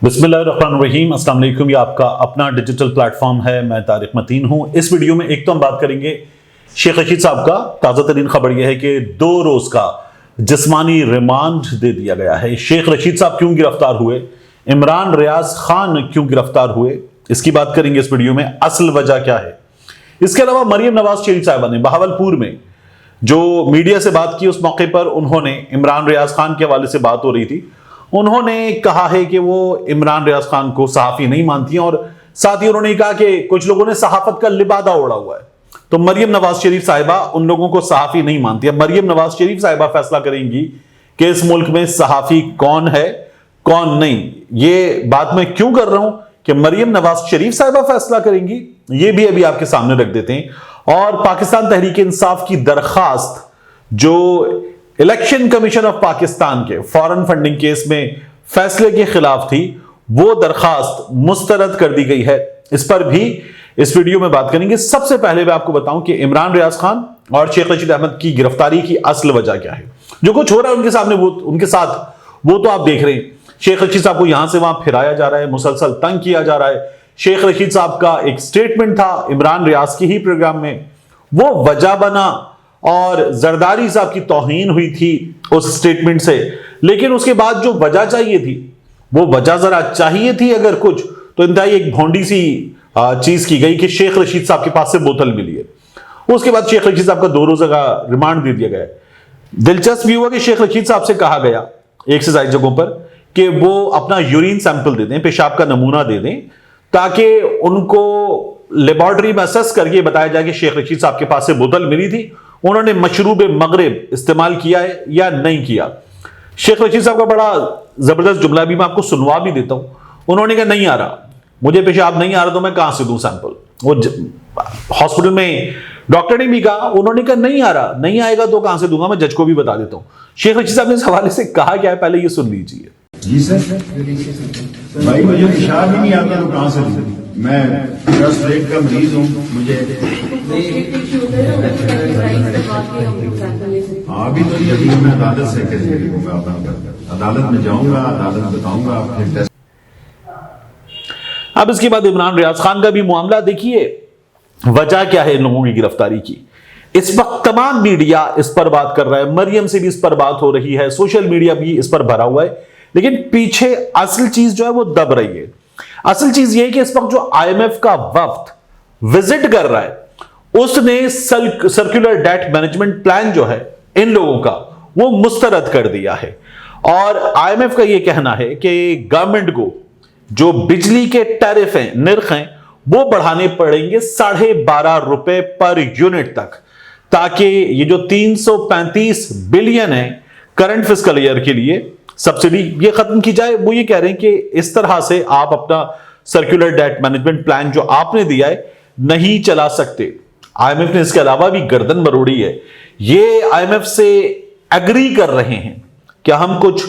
बिस्मिल्लाहिर्रहमानिर्रहीम। अस्सलाम वालेकुम। ये आपका अपना डिजिटल प्लेटफॉर्म है, मैं तारिक मतीन हूँ। इस वीडियो में एक तो हम बात करेंगे शेख रशीद साहब का। ताज़ा तरीन खबर यह है कि 2 रोज का जिस्मानी रिमांड दे दिया गया है। शेख रशीद साहब क्यों गिरफ्तार हुए, इमरान रियाज खान क्यों गिरफ्तार हुए, इसकी बात करेंगे इस वीडियो में। असल वजह क्या है। इसके अलावा मरियम नवाज शरीफ साहिबा ने बहावलपुर में जो मीडिया से बात की, उस मौके पर उन्होंने इमरान रियाज खान के हवाले से बात हो रही थी, उन्होंने कहा है कि वो इमरान रियाज खान को सहाफी नहीं मानती हैं, और साथ ही उन्होंने कहा कि कुछ लोगों ने सहाफत का लिबादा ओढ़ा हुआ है। तो मरियम नवाज शरीफ साहिबा उन लोगों को सहाफी नहीं मानती। अब मरियम नवाज शरीफ साहिबा फैसला करेंगी कि इस मुल्क में सहाफी कौन है कौन नहीं। ये बात मैं क्यों कर रहा हूं कि मरियम नवाज शरीफ साहिबा फैसला करेंगी, ये भी अभी आपके सामने रख देते हैं। और पाकिस्तान तहरीक इंसाफ की दरखास्त जो इलेक्शन कमीशन ऑफ पाकिस्तान के फॉरेन फंडिंग केस में फैसले के खिलाफ थी, वो दरखास्त मुस्तरद कर दी गई है। इस पर भी इस वीडियो में बात करेंगे। सबसे पहले मैं आपको बताऊं कि इमरान रियाज खान और शेख रशीद अहमद की गिरफ्तारी की असल वजह क्या है। जो कुछ हो रहा है उनके सामने, वो उनके साथ वो तो आप देख रहे हैं। शेख रशीद साहब को यहां से वहां फिराया जा रहा है, मुसलसल तंग किया जा रहा है। शेख रशीद साहब का एक स्टेटमेंट था इमरान रियाज की ही प्रोग्राम में, वो वजह बना और जरदारी साहब की तौहीन हुई थी उस स्टेटमेंट से। लेकिन उसके बाद जो वजह चाहिए थी, वो वजह जरा चाहिए थी अगर कुछ, तो इंतहाई एक भोंडी सी चीज की गई कि शेख रशीद साहब के पास से बोतल मिली है। उसके बाद शेख रशीद साहब का 2 रोजा का रिमांड दे दिया गया। दिलचस्प ये हुआ कि शेख रशीद साहब से कहा गया एक से ज्यादा जगहों पर कि वो अपना यूरिन सैंपल दे दें, पेशाब का नमूना दे दें, ताकि उनको लेबोरेटरी में असेस करके बताया जाए कि शेख रशीद साहब के पास से बोतल मिली थी, उन्होंने मशरूब मगरिब इस्तेमाल किया है या नहीं किया। शेख रशीद साहब का बड़ा जबरदस्त जुमला भी मैं आपको सुनवा भी देता हूं। उन्होंने कहा नहीं आ रहा, मुझे पेशाब नहीं आ रहा, तो मैं कहां से दूं सैंपल। वो हॉस्पिटल में डॉक्टर ने भी कहा, उन्होंने कहा नहीं आ रहा, नहीं आएगा तो कहां से दूंगा, मैं जज को भी बता देता हूं। शेख रशीद साहब ने इस हवाले से कहा क्या है, पहले ये सुन लीजिए। जी सर, भाई मुझे पेशाब ही नहीं आता तो कहां से दूं, मैं फर्स्ट रेट का मरीज हूँ, मुझे अभी तो ये मैं अदालत से अदालत में जाऊंगा, अदालत बताऊंगा, फिर टेस्ट। अब इसके बाद इमरान रियाज खान का भी मामला देखिए। वजह क्या है इन लोगों की गिरफ्तारी की। इस वक्त तमाम मीडिया इस पर बात कर रहा है, मरियम से भी इस पर बात हो रही है, सोशल मीडिया भी इस पर भरा हुआ है, लेकिन पीछे असल चीज जो है वो दब रही है। असल चीज ये है कि इस वक्त जो IMF का वफ्द विजिट कर रहा है, उसने सर्कुलर डेट मैनेजमेंट प्लान जो है इन लोगों का, वो मुस्तरद कर दिया है। और IMF का ये कहना है कि गवर्नमेंट को जो बिजली के टैरिफ हैं, निर्ख हैं, वो बढ़ाने पड़ेंगे 12.5 रुपए पर यूनिट तक, ताकि ये जो 335 बिलियन है करंट फिस्कल ईयर के लिए सब्सिडी, ये खत्म की जाए। वो ये कह रहे हैं कि इस तरह से आप अपना सर्कुलर डेट मैनेजमेंट प्लान जो आपने दिया है नहीं चला सकते। IMF ने इसके अलावा भी गर्दन मरोड़ी है। ये IMF से एग्री कर रहे हैं कि हम कुछ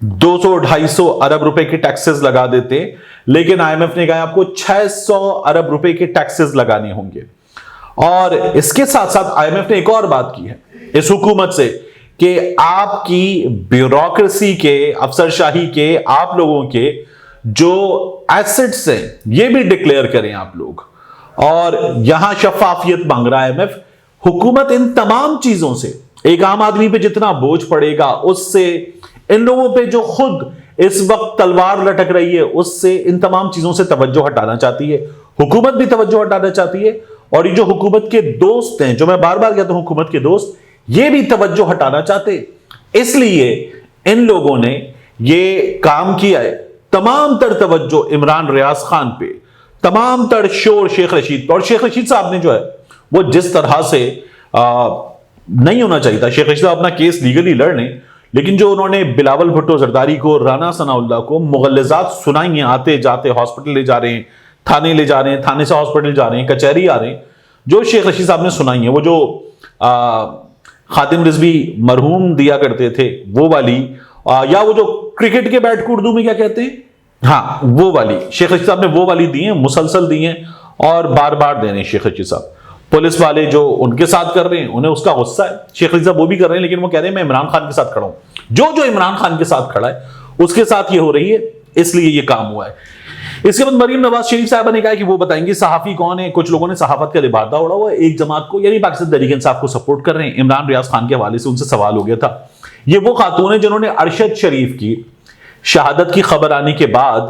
200-250 अरब रुपए के टैक्सेस लगा देते, लेकिन IMF ने कहा आपको 600 अरब रुपए के टैक्सेस लगाने होंगे। और इसके साथ साथ IMF ने एक और बात की है इस हुकूमत से कि आपकी ब्यूरोक्रेसी के, अफसरशाही के, आप लोगों के जो एसेट्स हैं, ये भी डिक्लेयर करें आप लोग। और यहां शफाफियत मांग रहा है IMF। हुकूमत इन तमाम चीजों से, एक आम आदमी पे जितना बोझ पड़ेगा उससे, इन लोगों पे जो खुद इस वक्त तलवार लटक रही है उससे, इन तमाम चीजों से तवज्जो हटाना चाहती है। हुकूमत भी तवज्जो हटाना चाहती है, और ये जो हुकूमत के दोस्त हैं, जो मैं बार बार कहता हूं हुकूमत के दोस्त, ये भी तवज्जो हटाना चाहते। इसलिए इन लोगों ने ये काम किया है। तमाम तर तवज्जो इमरान रियाज खान पे, तमाम तर शोर शेख रशीद। और शेख रशीद साहब ने जो है वो जिस तरह से नहीं होना चाहिए था, शेख रशीद साहब अपना केस लीगली लड़ लें, लेकिन जो उन्होंने बिलावल भुट्टो जरदारी को, राना सनाउल्लाह को मुगल्लज़ात सुनाई हैं, आते जाते हॉस्पिटल ले जा रहे हैं, थाने ले जा रहे हैं, थाने से हॉस्पिटल जा रहे हैं, कचहरी आ रहे हैं, जो शेख रशीद साहब ने सुनाई है, वो जो खातिम रिजवी मरहूम दिया करते थे वो वाली, या वो जो क्रिकेट के बैट को उर्दू में क्या कहते हैं, हाँ वो वाली, शेख रशीद साहब ने वो वाली दी है, मुसलसल दी है और बार बार दे रहे हैं शेख रशीद साहब। पुलिस वाले जो उनके साथ कर रहे हैं उन्हें उसका गुस्सा है, शेख रशीद साहब वो भी कर रहे हैं, लेकिन वो कह रहे हैं मैं इमरान खान के साथ खड़ा हूं। जो इमरान खान के साथ खड़ा है उसके साथ ये हो रही है। اس لیے یہ کام ہوا ہے۔ اس کے بعد مریم نواز شریف صاحبہ نے کہا کہ وہ بتائیں گے صحافی کون ہے۔ کچھ لوگوں نے صحافت کا لبادہ اڑا ہوا ہے ایک جماعت کو، یعنی پاکستان تحریک انصاف کو سپورٹ کر رہے ہیں۔ عمران ریاض خان کے حوالے سے ان سے سوال ہو گیا تھا، یہ وہ خاتون ہیں جنہوں نے ارشد شریف کی شہادت کی خبر آنے کے بعد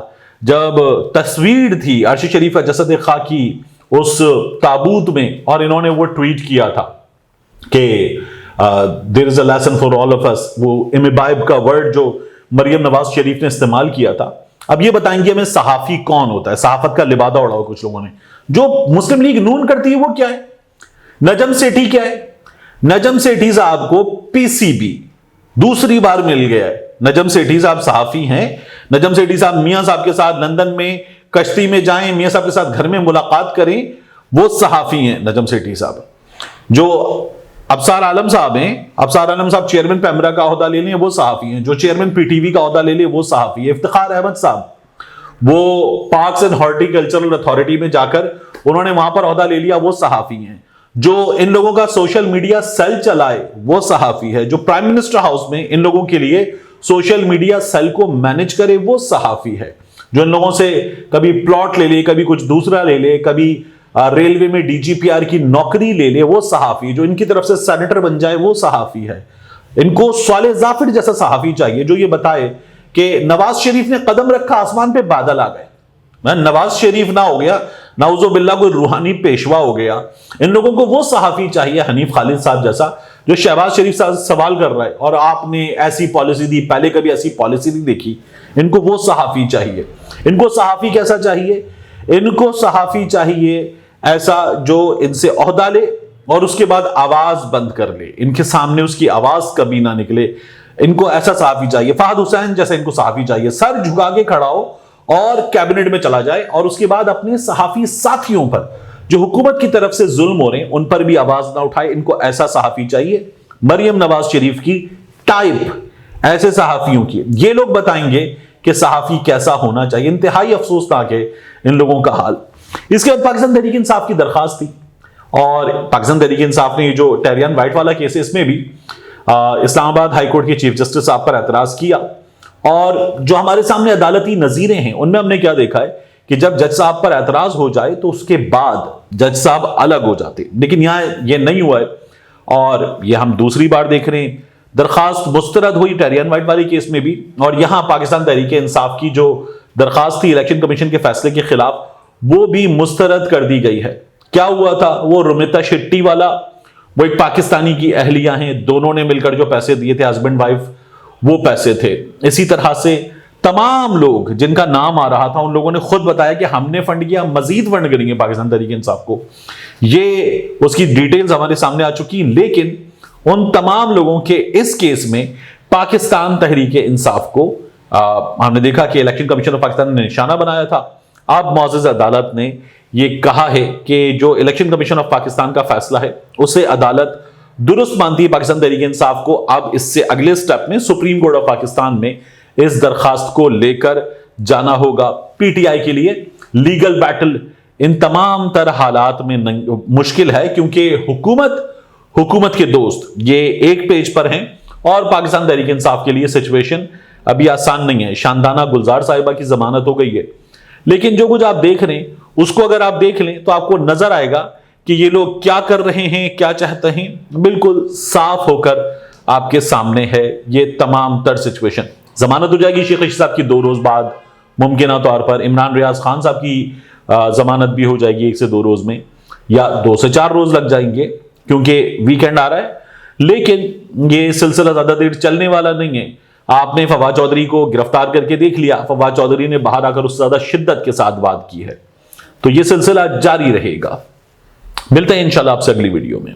جب تصویر تھی ارشد شریف کا جسد خاکی اس تابوت میں، اور انہوں نے وہ ٹویٹ کیا تھا کہ there is a lesson for all of us، وہ امیبائب کا ورڈ جو مریم نواز شریف نے استعمال کیا تھا۔ اب یہ بتائیں گے ہمیں صحافی کون ہوتا ہے؟ صحافت کا لبادہ اڑا ہوا کچھ لوگوں نے۔ جو مسلم لیگ نون کرتی ہے وہ کیا ہے؟ نجم سیٹھی کیا ہے؟ نجم سیٹھی صاحب کو پی سی بی دوسری بار مل گیا ہے۔ نجم سیٹھی صاحب صحافی ہیں۔ نجم سیٹھی صاحب میاں صاحب کے ساتھ لندن میں کشتی میں جائیں، میاں صاحب کے ساتھ گھر میں ملاقات کریں، وہ صحافی ہیں نجم سیٹھی صاحب۔ جو ابصار عالم صاحب ہیں، ابصار عالم صاحب چیئرمین پیمرا کا عہدہ لے لیں وہ صحافی ہیں۔ جو چیئرمین پی ٹی وی کا عہدہ لے لیں وہ صحافی ہے۔ افتخار احمد صاحب وہ parks and horti cultural authority میں جا کر انہوں نے وہاں پر عہدہ لے لیا، وہ صحافی ہیں۔ جو ان لوگوں کا سوشل میڈیا سیل چلائے وہ صحافی ہے۔ جو پرائم منسٹر ہاؤس میں ان لوگوں کے لیے سوشل میڈیا سیل کو مینج کرے وہ صحافی ہے۔ جو ان لوگوں سے کبھی پلاٹ لے لے، کبھی کچھ دوسرا لے لے، کبھی ریلوے میں ڈی جی پی آر کی نوکری لے لے وہ صحافی، جو ان کی طرف سے سینیٹر بن جائے وہ صحافی ہے۔ ان کو صالح ظافر جیسا صحافی چاہیے جو یہ بتائے کہ نواز شریف نے قدم رکھا آسمان پہ بادل آ گئے۔ نواز شریف نہ ہو گیا، نعوذ باللہ کوئی روحانی پیشوا ہو گیا۔ ان لوگوں کو وہ صحافی چاہیے حنیف خالد صاحب جیسا، جو شہباز شریف صاحب سوال کر رہا ہے اور آپ نے ایسی پالیسی دی، پہلے کبھی ایسی پالیسی نہیں دیکھی۔ ان کو وہ صحافی چاہیے۔ ان کو صحافی کیسا چاہیے؟ ان کو صحافی چاہیے ایسا جو ان سے عہدہ لے اور اس کے بعد آواز بند کر لے، ان کے سامنے اس کی آواز کبھی نہ نکلے۔ ان کو ایسا صحافی چاہیے، فہد حسین جیسا ان کو صحافی چاہیے، سر جھکا کے کھڑا ہو اور کیبنٹ میں چلا جائے، اور اس کے بعد اپنے صحافی ساتھیوں پر جو حکومت کی طرف سے ظلم ہو رہے ہیں ان پر بھی آواز نہ اٹھائے۔ ان کو ایسا صحافی چاہیے، مریم نواز شریف کی ٹائپ ایسے صحافیوں کی۔ یہ لوگ بتائیں گے کہ صحافی کیسا ہونا چاہیے۔ انتہائی افسوسناک ہے ان لوگوں کا حال۔ اس کے بعد پاکستان تحریک انصاف کی درخواست تھی، اور پاکستان تحریک انصاف نے جو ٹیریان وائٹ والا کیس ہے اس میں بھی اسلام آباد ہائی کورٹ کے چیف جسٹس صاحب پر اعتراض کیا، اور جو ہمارے سامنے عدالتی نظیریں ہیں ان میں ہم نے کیا دیکھا ہے کہ جب جج صاحب پر اعتراض ہو جائے تو اس کے بعد جج صاحب الگ ہو جاتے، لیکن یہاں یہ نہیں ہوا ہے، اور یہ ہم دوسری بار دیکھ رہے ہیں۔ درخواست مسترد ہوئی ٹیریان وائٹ والے کیس میں بھی، اور یہاں پاکستان تحریک انصاف کی جو درخواست تھی الیکشن کمیشن کے فیصلے کے خلاف وہ بھی مسترد کر دی گئی ہے۔ کیا ہوا تھا؟ وہ رومیتا شیٹی والا، وہ ایک پاکستانی کی اہلیہ ہیں، دونوں نے مل کر جو پیسے دیے تھے ہسبینڈ وائف، وہ پیسے تھے۔ اسی طرح سے تمام لوگ جن کا نام آ رہا تھا ان لوگوں نے خود بتایا کہ ہم نے فنڈ کیا، مزید فنڈ کریں گے پاکستان تحریک انصاف کو۔ یہ اس کی ڈیٹیلز ہمارے سامنے آ چکی، لیکن ان تمام لوگوں کے اس کیس میں پاکستان تحریک انصاف کو ہم نے دیکھا کہ الیکشن کمیشن آف پاکستان نے نشانہ بنایا تھا۔ اب معزز عدالت نے یہ کہا ہے کہ جو الیکشن کمیشن آف پاکستان کا فیصلہ ہے اسے عدالت درست مانتی ہے پاکستان تحریک انصاف کو۔ اب اس سے اگلے سٹیپ میں سپریم کورٹ آف پاکستان میں اس درخواست کو لے کر جانا ہوگا۔ پی ٹی آئی کے لیے لیگل بیٹل ان تمام تر حالات میں مشکل ہے، کیونکہ حکومت کے دوست یہ ایک پیج پر ہیں، اور پاکستان تحریک انصاف کے لیے سچویشن ابھی آسان نہیں ہے۔ شاندانہ گلزار صاحبہ کی ضمانت ہو گئی ہے، لیکن جو کچھ آپ دیکھ رہے ہیں اس کو اگر آپ دیکھ لیں تو آپ کو نظر آئے گا کہ یہ لوگ کیا کر رہے ہیں، کیا چاہتے ہیں، بالکل صاف ہو کر آپ کے سامنے ہے یہ تمام تر سچویشن۔ ضمانت ہو جائے گی شیخ رشید صاحب کی 2 روز بعد ممکنہ طور پر، عمران ریاض خان صاحب کی ضمانت بھی ہو جائے گی 1 سے 2 روز میں، یا 2 سے 4 روز لگ جائیں گے کیونکہ ویکینڈ آ رہا ہے۔ لیکن یہ سلسلہ زیادہ دیر چلنے والا نہیں ہے۔ آپ نے فواد چودھری کو گرفتار کر کے دیکھ لیا، فواد چودھری نے باہر آ کر اس سے زیادہ شدت کے ساتھ بات کی ہے، تو یہ سلسلہ جاری رہے گا۔ ملتے ہیں انشاءاللہ آپ سے اگلی ویڈیو میں۔